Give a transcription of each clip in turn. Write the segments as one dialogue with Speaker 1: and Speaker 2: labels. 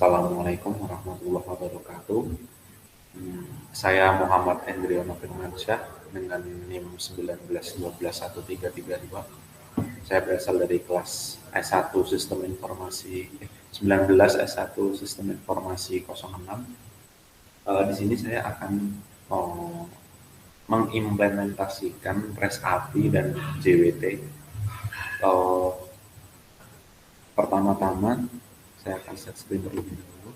Speaker 1: Assalamualaikum warahmatullahi wabarakatuh. Saya Muhammad Endriano Firmansyah dengan NIM 19121332. Saya berasal dari kelas S1 Sistem Informasi 19 S1 Sistem Informasi 06. Di sini saya akan mengimplementasikan REST API dan JWT. Pertama-tama saya akan set screen terlebih dahulu.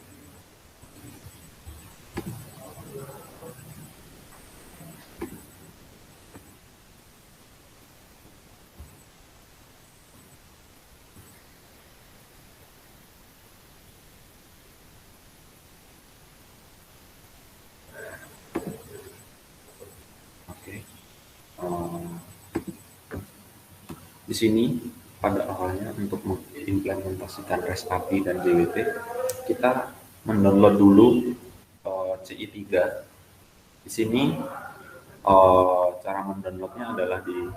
Speaker 1: Oke. Di sini pada awalnya untuk mengimplementasikan REST API dan JWT, kita mendownload dulu CI3. Di sini cara mendownloadnya adalah di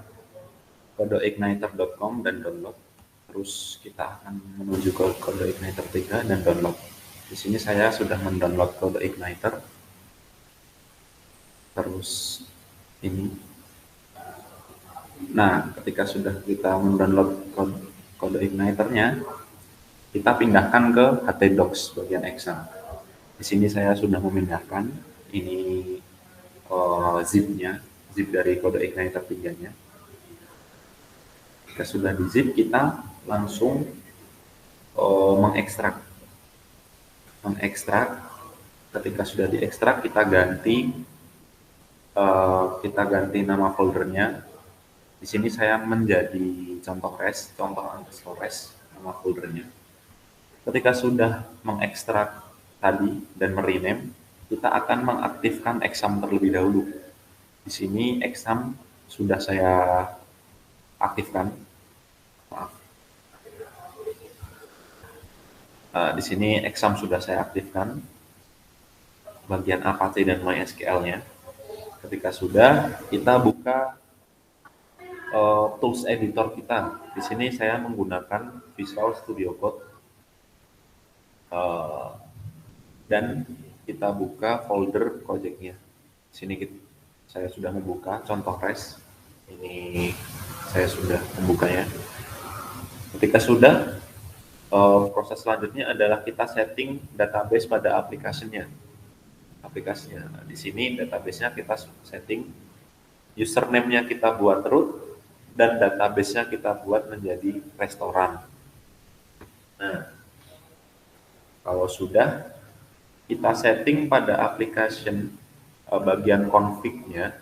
Speaker 1: kodeigniter.com dan download. Terus kita akan menuju ke Codeigniter 3 dan download. Di sini saya sudah mendownload Codeigniter. Terus ini. Nah, ketika sudah kita mendownload Codeigniter-nya, kita pindahkan ke htdocs bagian exam. Di sini saya sudah memindahkan ini zip-nya, zip dari Codeigniter 3-nya. Jika sudah di zip, kita langsung mengekstrak. Ketika sudah diekstrak, kita ganti nama foldernya. Di sini saya menjadi contoh res nama foldernya. Ketika sudah mengekstrak tadi dan merename, kita akan mengaktifkan exam terlebih dahulu. Di sini exam sudah saya aktifkan. Di sini exam sudah saya aktifkan bagian Apache dan MySQL-nya. Ketika sudah, kita buka tools editor kita. Di sini saya menggunakan Visual Studio Code dan kita buka folder project-nya. Di sini saya sudah membuka contoh res. Ini saya sudah membukanya. Ketika sudah, proses selanjutnya adalah kita setting database pada aplikasinya. Di sini database-nya kita setting, username-nya kita buat root, dan database-nya kita buat menjadi restoran. Nah, kalau sudah, kita setting pada application bagian config-nya,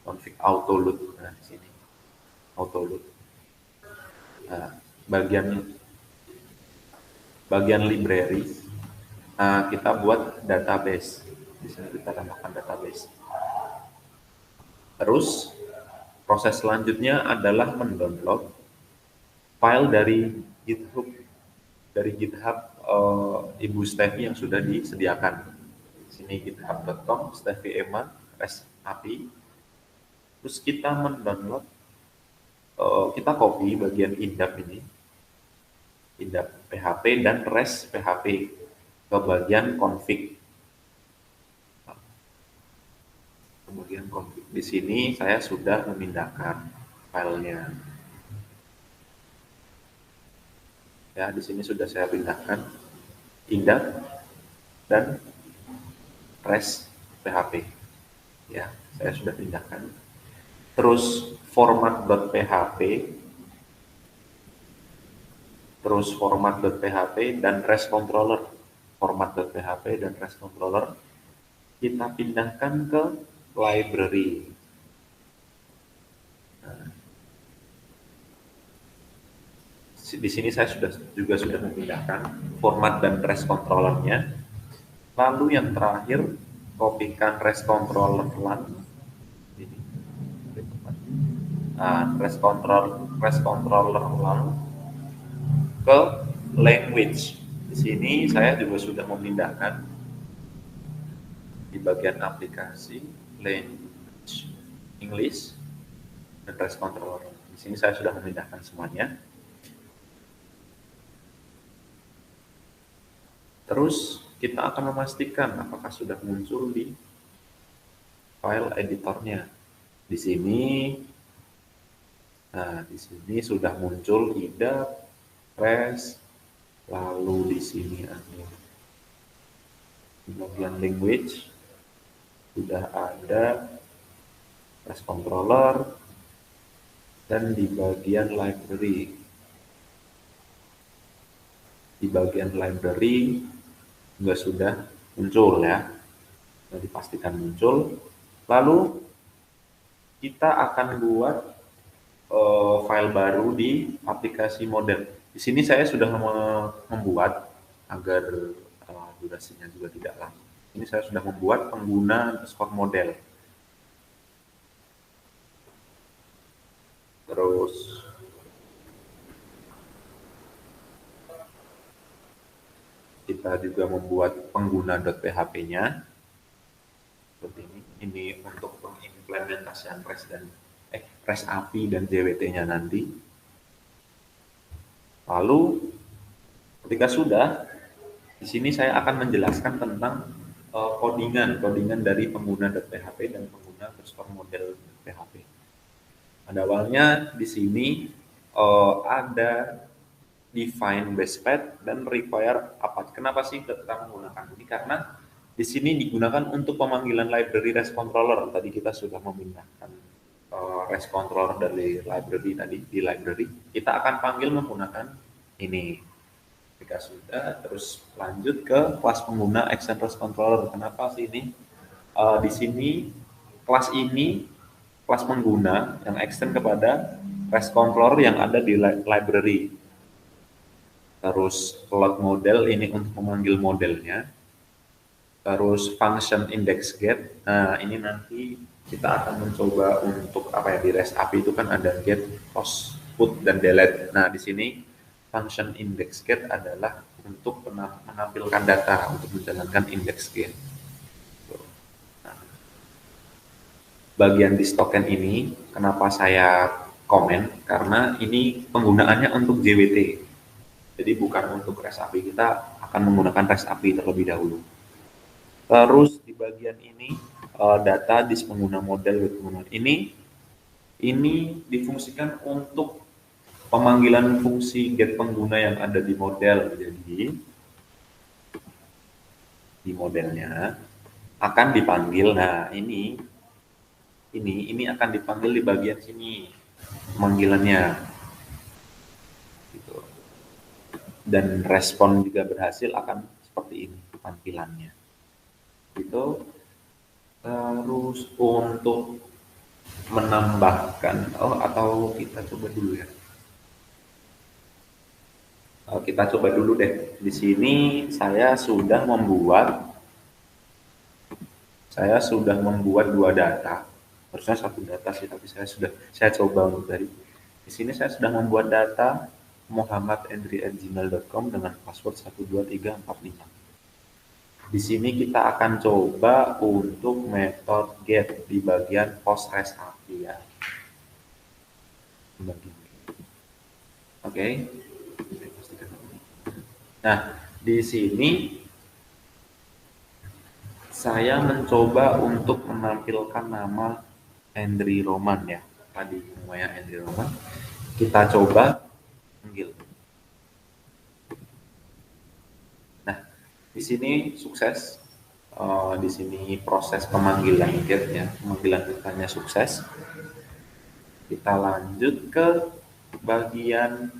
Speaker 1: config autoload. Nah, di sini autoload. Nah, bagian library, kita buat database. Di sini kita tambahkan database. Terus proses selanjutnya adalah mendownload file dari GitHub Ibu Steffi yang sudah disediakan. Di sini github.com Steffi Emma REST API. Terus kita mendownload, kita copy bagian indap ini, indap PHP dan REST PHP ke bagian config. Di sini saya sudah memindahkan filenya. Ya, di sini sudah saya pindahkan indap dan REST PHP. Ya, saya sudah pindahkan. Terus format.php, dan REST controller. Format.php dan REST controller kita pindahkan ke library. Nah, di sini saya sudah memindahkan format dan REST controllernya. Lalu yang terakhir, kopikan REST controller LAN. Ini. REST controller LAN ke language. Di sini saya juga sudah memindahkan di bagian aplikasi language English dan REST controller. Di sini saya sudah memindahkan semuanya. Terus kita akan memastikan apakah sudah muncul di file editornya. Di sini, nah di sini sudah muncul ida, res, lalu di sini ada di bagian language sudah ada res controller, dan di bagian library. Di bagian library juga sudah muncul ya, sudah dipastikan muncul. Lalu kita akan buat file baru di aplikasi model. Di sini saya sudah membuat agar durasinya juga tidak lama. Ini saya sudah membuat pengguna underscore model. Terus kita juga membuat pengguna.php-nya seperti ini. Ini untuk pengimplementasian REST API dan JWT-nya nanti. Lalu ketika sudah, di sini saya akan menjelaskan tentang codingan dari pengguna.php dan pengguna underscore model.php. Pada awalnya di sini ada define base path dan require apa. Kenapa sih kita menggunakan ini? Karena di sini digunakan untuk pemanggilan library REST controller. Tadi kita sudah memindahkan REST controller dari library tadi di library. Kita akan panggil menggunakan ini. Ketika sudah, terus lanjut ke kelas pengguna action REST controller. Kenapa sih ini? Di sini kelas ini kelas pengguna yang extend kepada REST controller yang ada di library. Terus load model ini untuk memanggil modelnya. Terus function index get. Nah, ini nanti kita akan mencoba untuk apa ya, di REST API itu kan ada get, post, put, dan delete. Nah, di sini function index get adalah untuk menampilkan data, untuk menjalankan index get. Nah, bagian di token ini kenapa saya komen, karena ini penggunaannya untuk JWT. Jadi bukan untuk REST API, kita akan menggunakan REST API terlebih dahulu. Terus di bagian ini data di pengguna model ini difungsikan untuk pemanggilan fungsi get pengguna yang ada di model. Jadi di modelnya akan dipanggil. Nah, ini akan dipanggil di bagian sini pemanggilannya. Gitu. Dan respon juga berhasil akan seperti ini tampilannya. Itu terus untuk menambahkan atau kita coba dulu ya. Kita coba dulu deh. Di sini saya sudah membuat dua data. Harusnya satu data sih, tapi saya coba untuk dari di sini saya sudah membuat data muhammadendri@gmail.com dengan password 12345. Di sini kita akan coba untuk metode get di bagian post REST API ya. Oke. Nah, di sini saya mencoba untuk menampilkan nama Andri Roman ya. Tadi namanya Andri Roman. Kita coba panggil. Nah, di sini sukses. Di sini proses pemanggilan get ya, pemanggilan getnya sukses. Kita lanjut ke bagian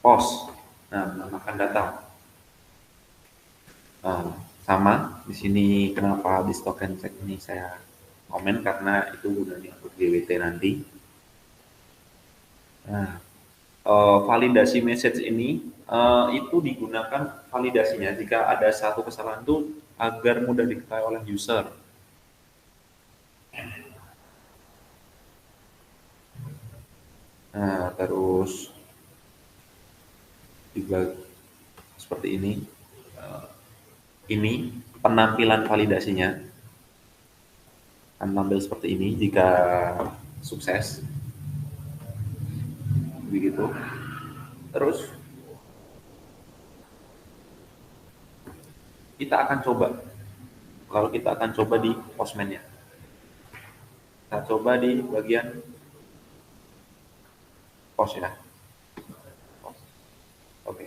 Speaker 1: post. Nah, menambahkan data. Sama di sini kenapa di token check ini saya komen karena itu gunanya untuk JWT nanti. Nah, validasi message ini itu digunakan validasinya jika ada satu kesalahan itu agar mudah diketahui oleh user. Nah, terus juga seperti ini. Ini penampilan validasinya akan tampil seperti ini jika sukses. Begitu. Terus kita akan coba. Kalau kita akan coba di Postman-nya. Kita coba di bagian post ya. Post. Oke.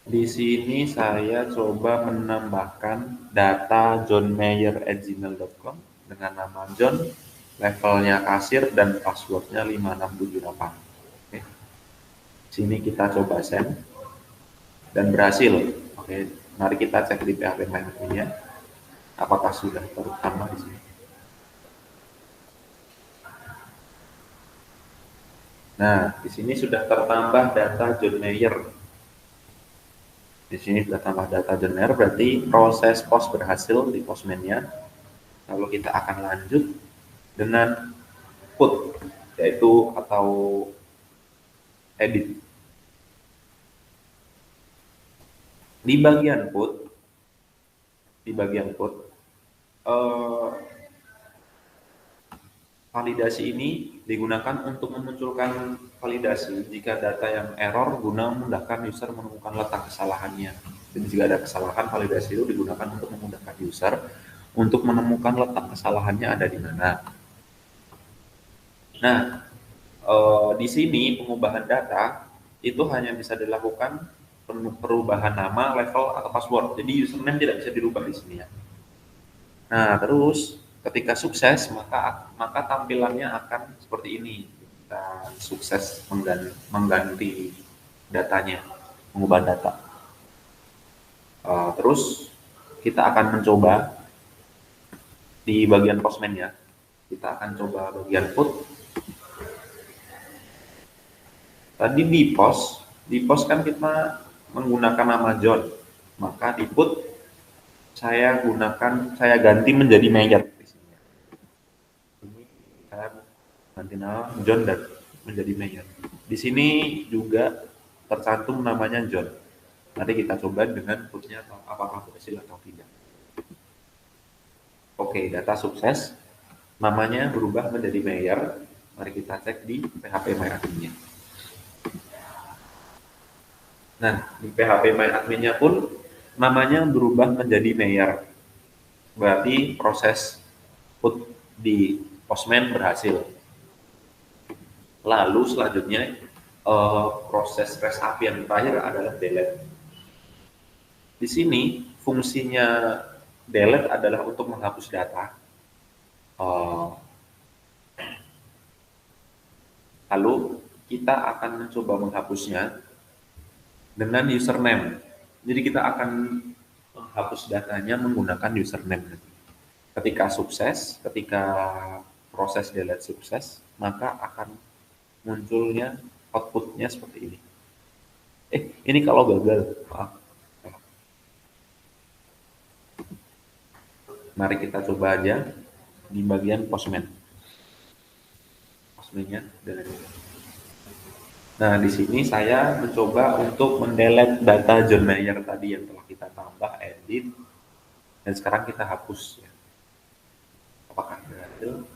Speaker 1: Di sini saya coba menambahkan data johnmayer@gmail.com dengan nama John, levelnya kasir dan passwordnya 5678. Oke. Sini kita coba send dan berhasil. Oke, mari kita cek di PHP MyAdmin-nya apakah sudah tertambah di sini. Nah, di sini sudah tertambah data John Mayer. Di sini sudah tambah data John Mayer, berarti proses post berhasil di Postman-nya. Lalu kita akan lanjut dengan put, yaitu atau edit. Di bagian put, eh, validasi ini digunakan untuk memunculkan validasi jika data yang error guna memudahkan user menemukan letak kesalahannya. Jadi jika ada kesalahan, validasi itu digunakan untuk memudahkan user untuk menemukan letak kesalahannya ada di mana. Nah, di sini pengubahan data itu hanya bisa dilakukan perubahan nama, level, atau password. Jadi username tidak bisa dirubah di sini ya. Nah, terus ketika sukses maka tampilannya akan seperti ini. Kita sukses mengganti datanya, mengubah data. Terus kita akan mencoba di bagian Postman ya. Kita akan coba bagian put. Tadi di post kan kita menggunakan nama John. Maka di put saya ganti menjadi Mayer di sini. Ini saya ganti nama John dan menjadi Mayer. Di sini juga tercantum namanya John. Nanti kita coba dengan putnya apakah berhasil atau tidak. Oke, data sukses. Namanya berubah menjadi Mayer. Mari kita cek di PHP MyAdmin-nya. Nah, di PHP MyAdmin-nya pun namanya berubah menjadi Mayer. Berarti proses put di Postman berhasil. Lalu selanjutnya proses REST API yang terakhir adalah delete. Di sini fungsinya delete adalah untuk menghapus data. Lalu kita akan mencoba menghapusnya dengan username. Jadi kita akan menghapus datanya menggunakan username. Ketika proses delete sukses, maka akan munculnya outputnya seperti ini. Ini kalau gagal, maaf. Mari kita coba aja di bagian Postman. Postman-nya delete. Nah, di sini saya mencoba untuk mendelete data John Mayer tadi yang telah kita tambah, edit, dan sekarang kita hapus. Ya. Apakah berhasil?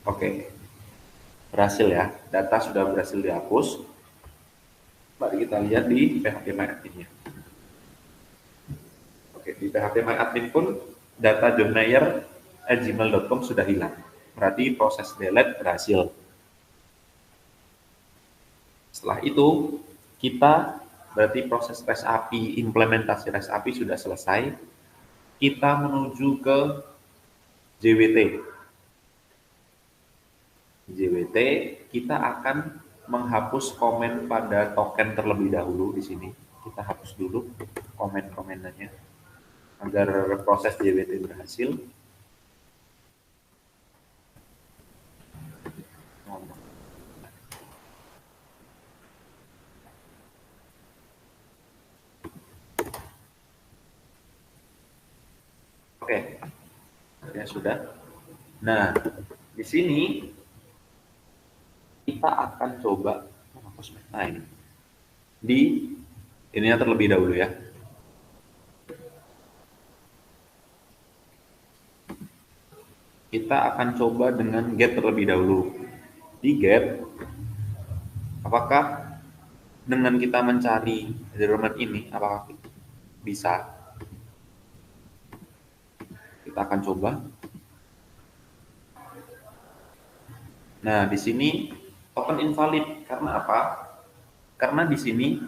Speaker 1: Oke, berhasil ya. Data sudah berhasil dihapus. Mari kita lihat di PHP MyAdmin-nya. Oke, di PHP MyAdmin pun data johnmayer@gmail.com sudah hilang. Berarti proses delete berhasil. Setelah itu, berarti proses REST API, implementasi REST API sudah selesai. Kita menuju ke JWT. JWT, kita akan menghapus komen pada token terlebih dahulu di sini. Kita hapus dulu komen-komenannya agar proses JWT berhasil. Oke, ya sudah. Nah, di sini kita akan coba menghapus ini. Ininya terlebih dahulu ya. Kita akan coba dengan get terlebih dahulu. Di get, apakah dengan kita mencari environment ini, apakah bisa? Kita akan coba. Nah, di sini token invalid. Karena apa? Karena di sini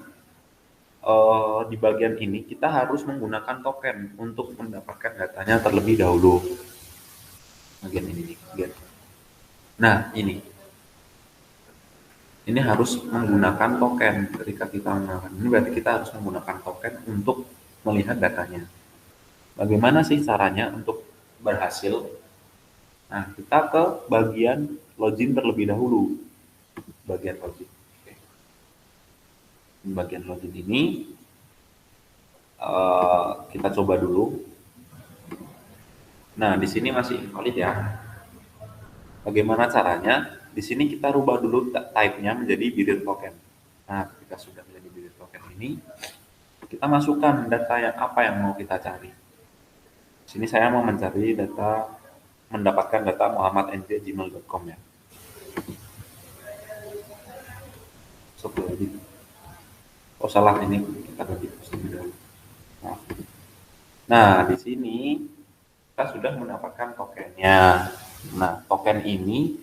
Speaker 1: di bagian ini kita harus menggunakan token untuk mendapatkan datanya terlebih dahulu. Bagian ini nih, bagian. Nah, ini harus menggunakan token. Ketika kita menggunakan ini berarti kita harus menggunakan token untuk melihat datanya. Bagaimana sih caranya untuk berhasil? Nah, kita ke bagian login terlebih dahulu. Bagian login. Di bagian login ini kita coba dulu. Nah, di sini masih invalid ya. Bagaimana caranya? Di sini kita rubah dulu type-nya menjadi Birr token. Nah, ketika sudah menjadi Birr token ini, kita masukkan data yang apa yang mau kita cari. Di sini saya mau mencari data, mendapatkan data muhammad@gmail.com ya. Lagi. Oh salah, ini kita ganti dulu. Nah, di sini kita sudah mendapatkan tokennya. Nah, token ini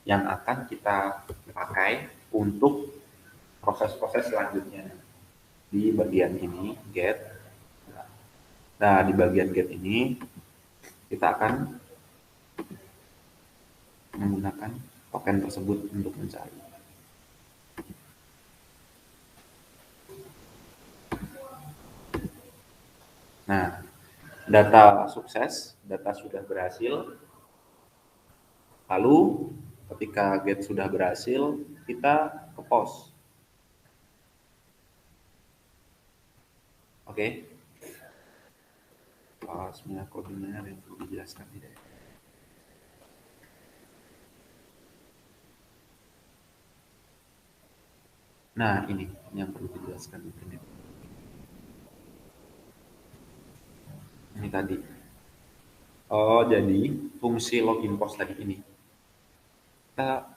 Speaker 1: yang akan kita pakai untuk proses-proses selanjutnya di bagian ini get. Nah, di bagian get ini kita akan menggunakan token tersebut untuk mencari. Nah, data sukses, data sudah berhasil. Lalu ketika get sudah berhasil, kita ke post. Oke. Sebenarnya kodenya ada yang perlu dijelaskan tidak? Nah, ini yang perlu dijelaskan di sini. Ini tadi. Oh, jadi fungsi login post tadi ini. Kita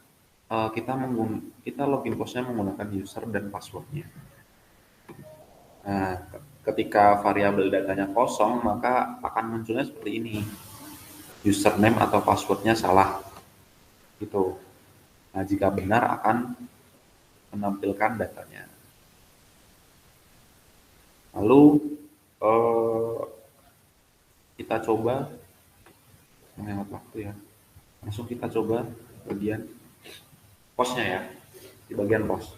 Speaker 1: login postnya menggunakan user dan passwordnya. Nah, ketika variabel datanya kosong, maka akan munculnya seperti ini. Username atau passwordnya salah. Gitu. Nah, jika benar akan menampilkan datanya. Lalu kita coba menghemat waktu ya. Langsung kita coba bagian postnya ya. Di bagian post.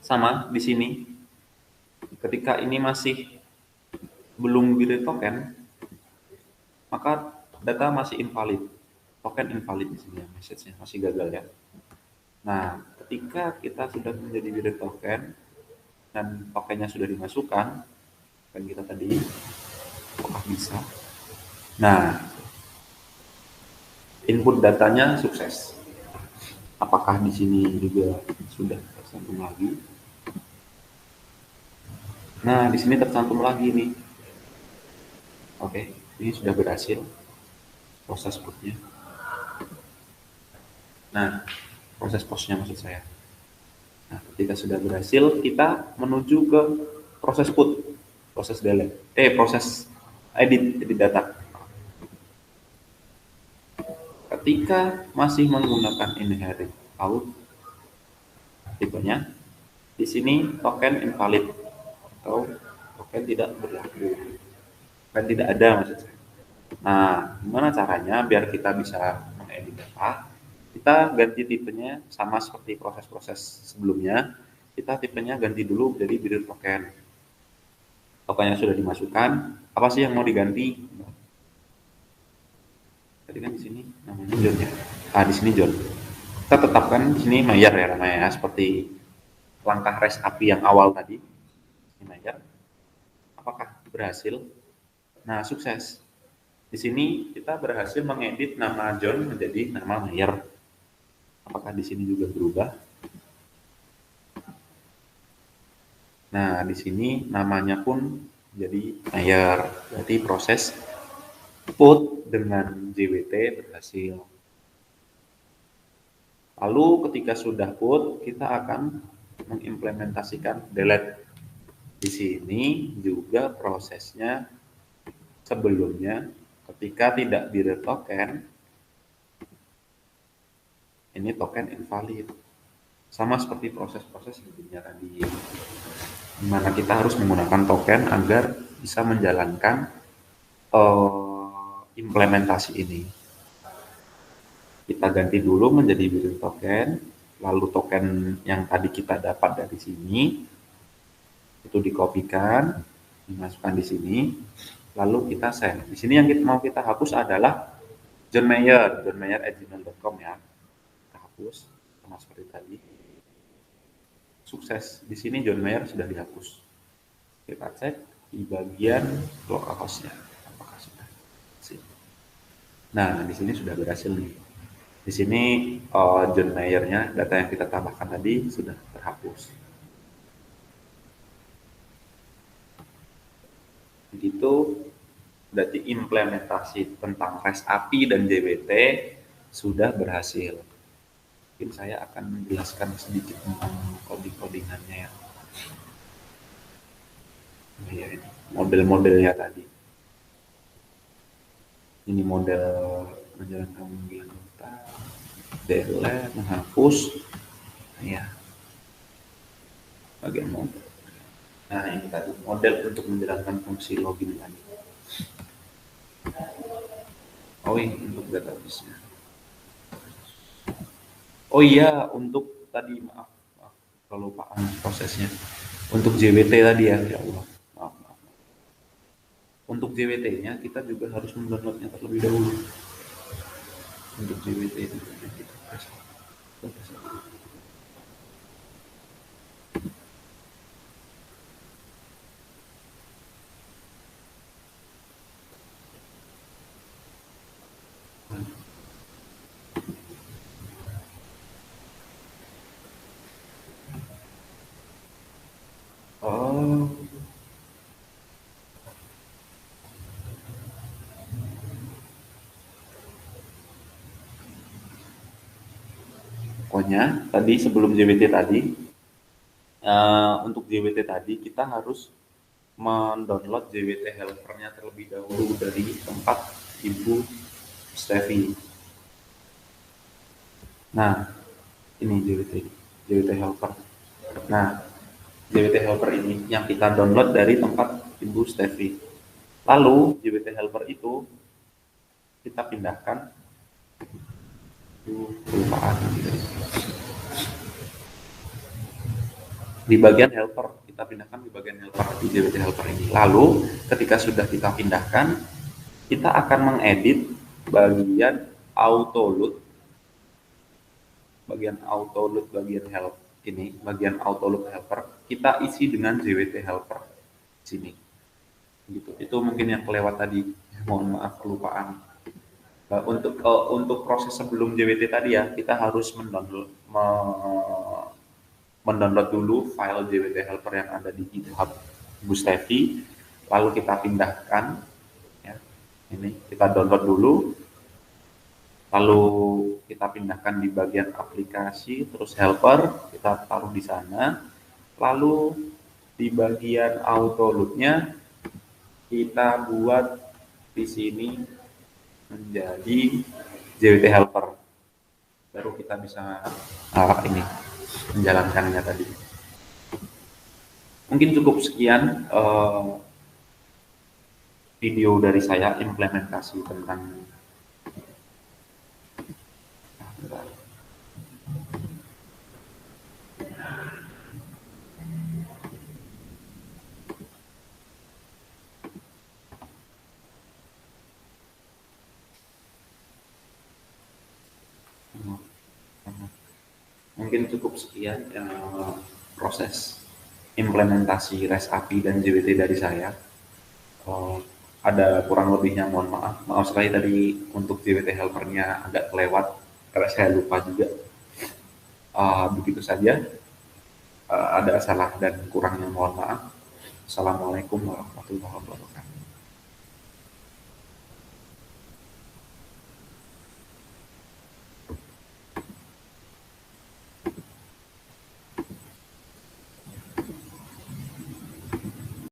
Speaker 1: Sama di sini. Ketika ini masih belum Birr token, maka data masih invalid. Token invalid di sini ya, message-nya masih gagal ya. Nah, ketika kita sudah menjadi Birr token dan tokennya sudah dimasukkan, kan kita tadi, apakah bisa? Nah, input datanya sukses. Apakah di sini juga sudah tercantum lagi? Nah, di sini tercantum lagi nih. Oke, ini sudah berhasil proses putnya. Nah, proses postnya maksud saya. Nah, ketika sudah berhasil, kita menuju ke proses put, proses delete, proses edit data. Ketika masih menggunakan inherit out, tipenya di sini token invalid atau token tidak berlaku, token tidak ada maksud saya. Nah, gimana caranya biar kita bisa mengedit data? Kita ganti tipenya sama seperti proses-proses sebelumnya. Kita tipenya ganti dulu jadi Birr token. Tokennya sudah dimasukkan, apa sih yang mau diganti? Tadi kan di sini namanya John ya. Di sini John. Kita tetapkan di sini Mayer ya namanya, seperti langkah REST API yang awal tadi. Ini Mayer. Apakah berhasil? Nah, sukses. Di sini kita berhasil mengedit nama John menjadi nama Mayer. Apakah di sini juga berubah? Nah, di sini namanya pun jadi Mayer. Berarti proses put dengan JWT berhasil. Lalu ketika sudah put, kita akan mengimplementasikan delete. Di sini juga prosesnya sebelumnya ketika tidak di read token, ini token invalid. Sama seperti proses-proses sebelumnya tadi, di mana kita harus menggunakan token agar bisa menjalankan implementasi ini. Kita ganti dulu menjadi build token, lalu token yang tadi kita dapat dari sini itu dikopikan, dimasukkan di sini, lalu kita send. Di sini yang mau kita hapus adalah John Mayer@gmail.com ya. Kita hapus sama seperti tadi. Sukses. Di sini John Mayer sudah dihapus. Kita cek di bagian localhost-nya apakah sudah. Nah, di sini sudah berhasil nih. Di sini John Mayer-nya, data yang kita tambahkan tadi sudah terhapus. Begitu, berarti implementasi tentang REST API dan JWT sudah berhasil. Mungkin saya akan menjelaskan sedikit tentang coding-codingannya ya. Nah, ya ini model-modelnya tadi. Ini model menjalankan panggilan kita, delete, menghapus, ya. Bagian model. Nah, ini tadi model untuk menjalankan fungsi login tadi. Oh, ini untuk database-nya. Oh iya, untuk tadi maaf kelupaan prosesnya. Untuk JWT tadi ya, ya Allah. Maaf. Untuk JWT-nya kita juga harus mendownloadnya terlebih dahulu. Untuk JWT itu kita press. Oh, pokoknya tadi sebelum JWT tadi, untuk JWT tadi kita harus mendownload JWT helper-nya terlebih dahulu dari tempat Ibu Steffi. Nah, ini JWT helper. Nah, JWT helper ini yang kita download dari tempat Ibu Steffi. Lalu JWT helper itu kita pindahkan kelupaan di bagian helper, kita pindahkan di bagian helper di JWT helper ini. Lalu ketika sudah kita pindahkan, kita akan mengedit bagian auto load, bagian help ini, bagian auto load helper kita isi dengan JWT helper sini. Gitu. Itu mungkin yang kelewat tadi. Mohon maaf kelupaan. Untuk proses sebelum JWT tadi ya, kita harus mendownload dulu file JWT helper yang ada di GitHub Bu Steffi, lalu kita pindahkan ya. Ini kita download dulu, lalu kita pindahkan di bagian aplikasi, terus helper kita taruh di sana, lalu di bagian auto load-nya kita buat di sini menjadi JWT helper, baru kita bisa ini menjalankannya tadi. Mungkin cukup sekian video dari saya implementasi tentang mungkin cukup sekian proses implementasi REST API dan JWT dari saya. Ada kurang lebihnya mohon maaf sekali tadi untuk JWT helpernya agak kelewat karena saya lupa juga. Begitu saja, ada salah dan kurangnya mohon maaf. Assalamualaikum warahmatullahi wabarakatuh.